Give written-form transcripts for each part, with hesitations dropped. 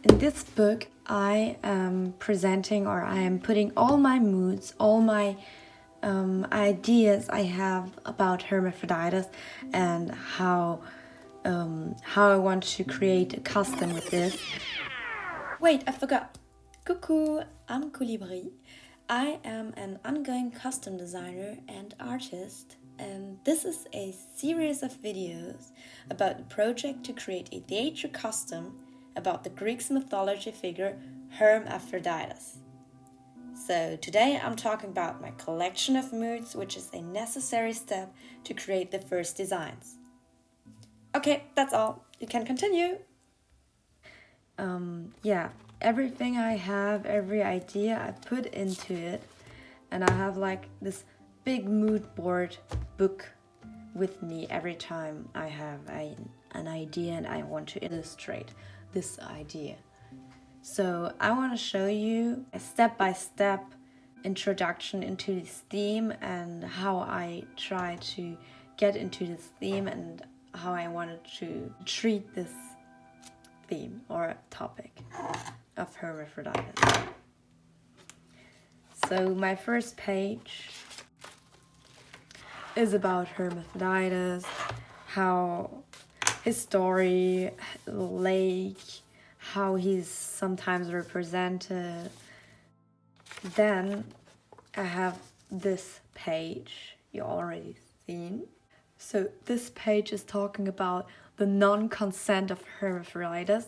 In this book, I am presenting, or I am putting all my moods, all my ideas I have about Hermaphroditus and how I want to create a custom with this. Wait, I forgot. Coucou, I'm Colibri. I am an ongoing custom designer and artist, and this is a series of videos about the project to create a theatre custom about the Greek mythology figure Hermaphroditus. So today I'm talking about my collection of moods, which is a necessary step to create the first designs. Okay, that's all. You can continue. Yeah, everything I have, every idea I put into it, and I have like this big mood board book with me every time I have an idea and I want to illustrate this idea. So I want to show you a step-by-step introduction into this theme and how I try to get into this theme and how I wanted to treat this theme or topic of Hermaphroditus. So my first page is about Hermaphroditus, how his story, lake, how he's sometimes represented. Then I have this page you already seen. So this page is talking about the non-consent of Hermaphroditus,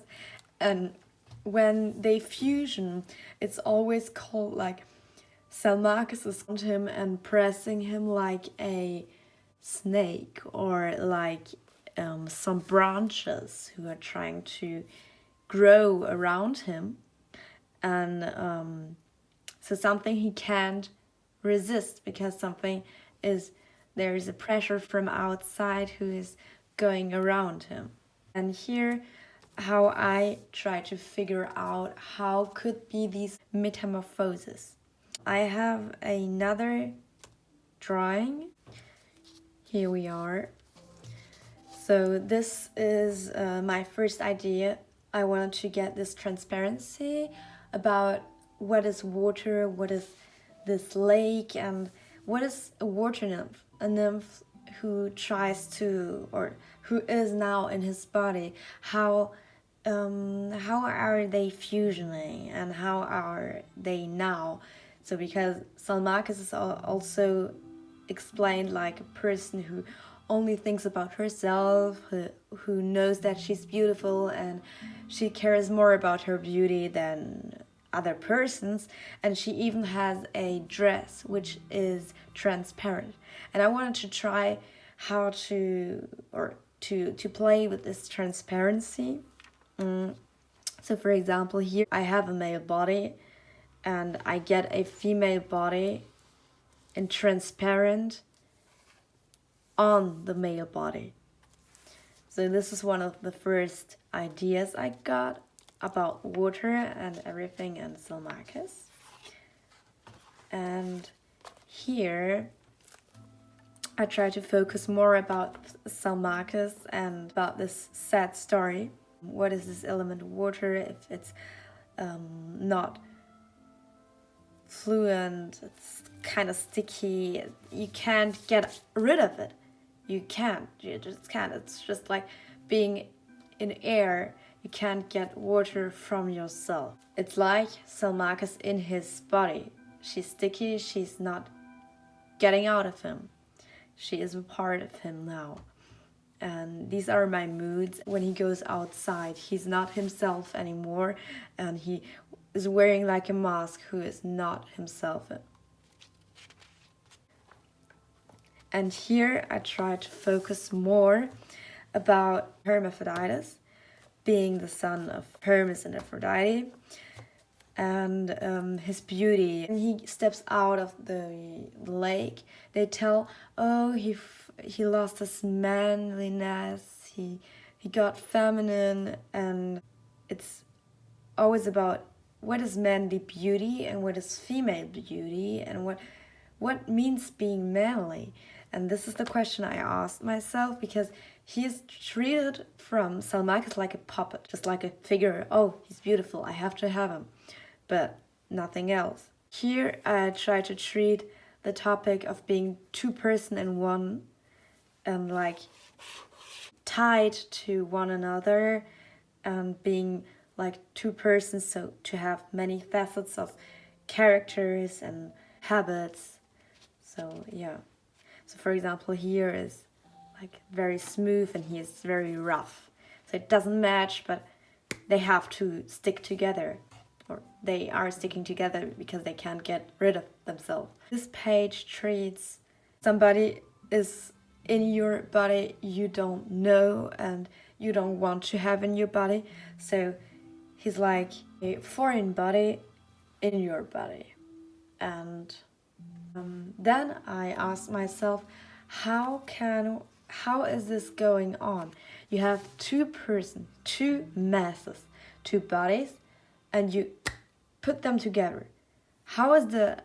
and when they fusion, it's always called like Salmachus is on him and pressing him like a snake, or like some branches who are trying to grow around him, and so something he can't resist because there is a pressure from outside who is going around him. And here how I try to figure out how could be these metamorphoses. I have another drawing. Here we are. So this is my first idea. I wanted to get this transparency about what is water, what is this lake, and what is a water nymph? A nymph who tries to, or who is now in his body. How are they fusioning and how are they now? So because Salmachus is also explained like a person who only thinks about herself, who knows that she's beautiful and she cares more about her beauty than other persons, and she even has a dress which is transparent. And I wanted to try how to play with this transparency. So for example, here I have a male body and I get a female body in transparent on the male body. So this is one of the first ideas I got about water and everything and Salmachus. And here I try to focus more about Salmachus and about this sad story. What is this element water? If it's not fluent, it's kind of sticky, you can't get rid of it. You just can't. It's just like being in air. You can't get water from yourself. It's like Salmachus in his body. She's sticky, she's not getting out of him. She is a part of him now. And these are my moods. When he goes outside, he's not himself anymore, and he is wearing like a mask who is not himself. And here I try to focus more about Hermaphroditus being the son of Hermes and Aphrodite, and his beauty. When he steps out of the lake, they tell, oh, he lost his manliness, he got feminine, and it's always about what is manly beauty and what is female beauty and what means being manly. And this is the question I asked myself, because he is treated from Salmakas like a puppet, just like a figure. Oh, he's beautiful, I have to have him, but nothing else. Here I try to treat the topic of being two person in one, and like tied to one another, and being like two persons, so to have many facets of characters and habits. So yeah, so for example, here is like very smooth and he is very rough, so it doesn't match, but they have to stick together, or they are sticking together because they can't get rid of themselves. This page treats somebody is in your body you don't know and you don't want to have in your body, so he's like a foreign body in your body. And then I asked myself, how is this going on? You have two persons, two masses, two bodies, and you put them together. How is the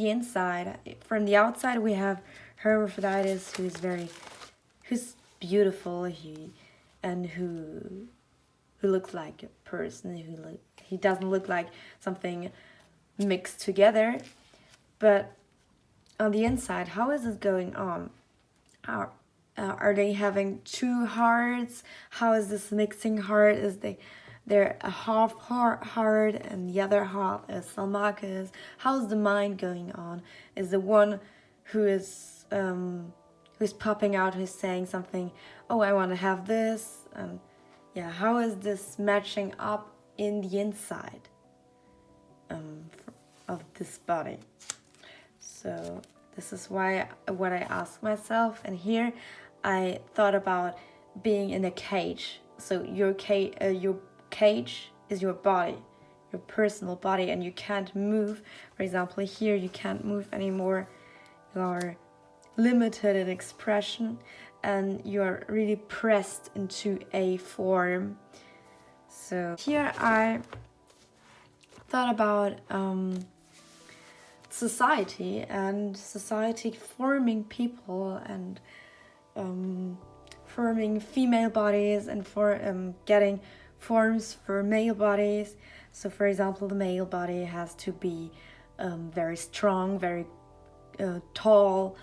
inside? From the outside we have Hermaphroditus, who's beautiful, who looks like a person, he doesn't look like something mixed together. But on the inside, how is this going on? Are they having two hearts? How is this mixing heart? They're a half heart and the other half is Salmakas? How's the mind going on? Is the one who's popping out, who's saying something, oh, I want to have this, and yeah, how is this matching up in the inside of this body? So this is what I asked myself, and here I thought about being in a cage. So your cage is your body, your personal body, and you can't move. For example, here you can't move anymore. You are limited in expression, and you're really pressed into a form. So here I thought about society forming people, and forming female bodies, and for getting forms for male bodies. So for example, the male body has to be very strong, very tall,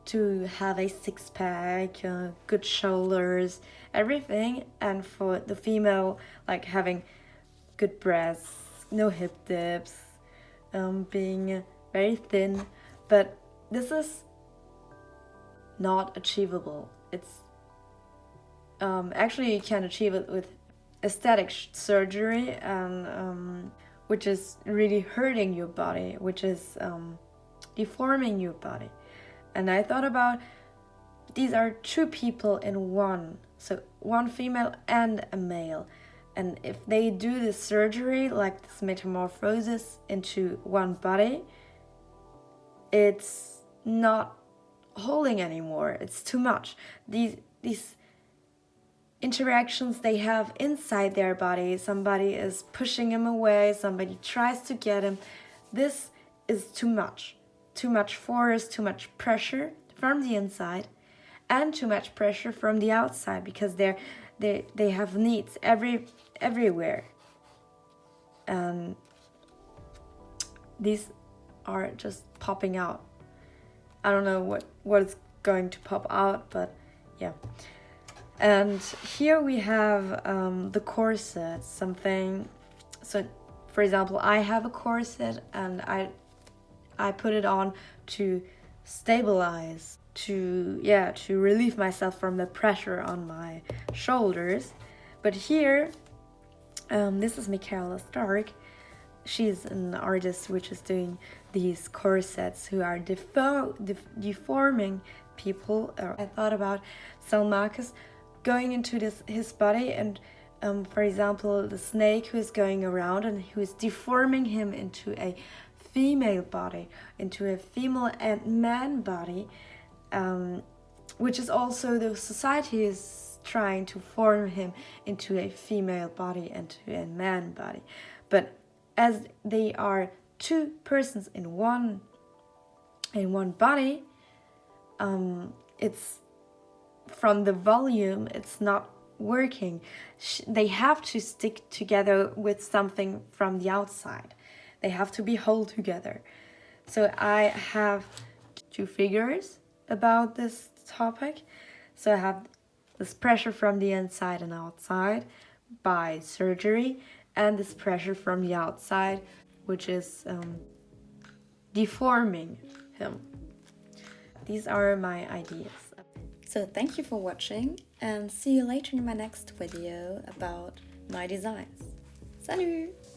to have a six-pack, good shoulders, everything. And for the female, like having good breasts, no hip dips, being very thin. But this is not achievable. It's actually you can achieve it with aesthetic surgery, and which is really hurting your body, which is deforming your body. And I thought about, these are two people in one, so one female and a male. And if they do this surgery, like this metamorphosis into one body, it's not holding anymore. It's too much. These interactions they have inside their body, somebody is pushing him away, somebody tries to get him. This is too much. Too much force, too much pressure from the inside, and too much pressure from the outside, because they have needs everywhere. And these are just popping out. I don't know what is going to pop out, but yeah. And here we have the corset, something. So for example, I have a corset, and I put it on to stabilize, to relieve myself from the pressure on my shoulders. But here, this is Michaela Stark. She's an artist which is doing these corsets who are deforming people. I thought about Salmakas going into his body, and for example, the snake who is going around and who is deforming him into a female body, into a female and man body, which is also the society is trying to form him into a female body and to a man body. But as they are two persons in one body, it's from the volume, it's not working. They have to stick together with something from the outside. They have to be whole together. So I have two figures about this topic. So I have this pressure from the inside and outside by surgery, and this pressure from the outside, which is deforming him. These are my ideas. So thank you for watching, and see you later in my next video about my designs. Salut!